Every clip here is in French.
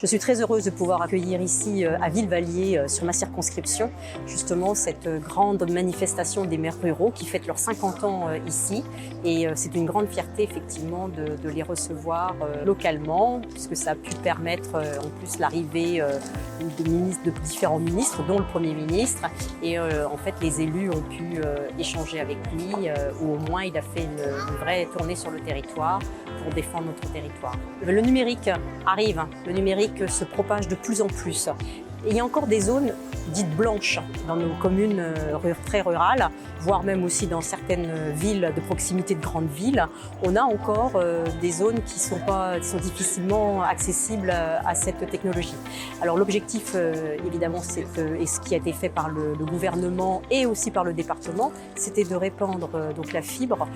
Je suis très heureuse de pouvoir accueillir ici à Villevallier, sur ma circonscription, justement cette grande manifestation des maires ruraux qui fêtent leurs 50 ans ici. Et c'est une grande fierté effectivement de les recevoir localement, puisque ça a pu permettre en plus l'arrivée de différents ministres, dont le Premier ministre. Et en fait, les élus ont pu échanger avec lui, ou au moins il a fait une vraie tournée sur le territoire pour défendre notre territoire. Le numérique arrive, le numérique se propage de plus en plus. Et il y a encore des zones dites blanches dans nos communes très rurales, voire même aussi dans certaines villes de proximité de grandes villes. On a encore des zones qui sont difficilement accessibles à cette technologie. Alors l'objectif, évidemment, et ce qui a été fait par le gouvernement et aussi par le département, c'était de répandre donc la fibre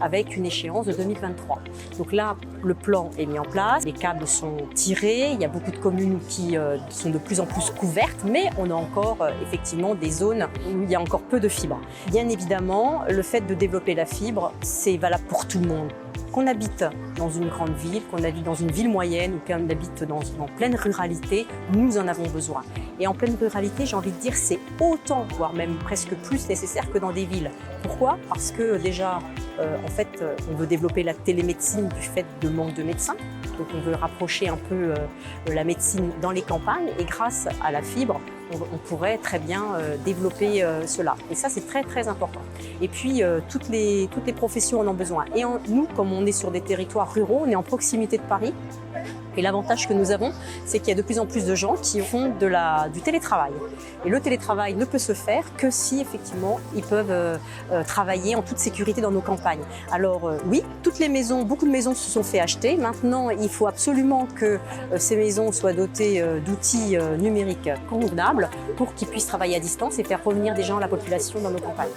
avec une échéance de 2023. Donc là, le plan est mis en place, les câbles sont tirés, il y a beaucoup de communes qui sont de plus en plus couvertes, mais on a encore effectivement des zones où il y a encore peu de fibre. Bien évidemment, le fait de développer la fibre, c'est valable pour tout le monde. Qu'on habite dans une grande ville, qu'on habite dans une ville moyenne ou qu'on habite en pleine ruralité, nous en avons besoin. Et en pleine ruralité, j'ai envie de dire, c'est autant, voire même presque plus nécessaire que dans des villes. Pourquoi? Parce que déjà, en fait, on veut développer la télémédecine du fait de manque de médecins. Donc on veut rapprocher un peu la médecine dans les campagnes et grâce à la fibre, on pourrait très bien développer cela. Et ça, c'est très très important. Et puis, toutes les professions en ont besoin. Et nous, comme on est sur des territoires ruraux, on est en proximité de Paris. Et l'avantage que nous avons, c'est qu'il y a de plus en plus de gens qui font du télétravail. Et le télétravail ne peut se faire que si, effectivement, ils peuvent travailler en toute sécurité dans nos campagnes. Alors oui, beaucoup de maisons se sont fait acheter. Maintenant, il faut absolument que ces maisons soient dotées d'outils numériques convenables pour qu'ils puissent travailler à distance et faire revenir des gens à la population dans nos campagnes.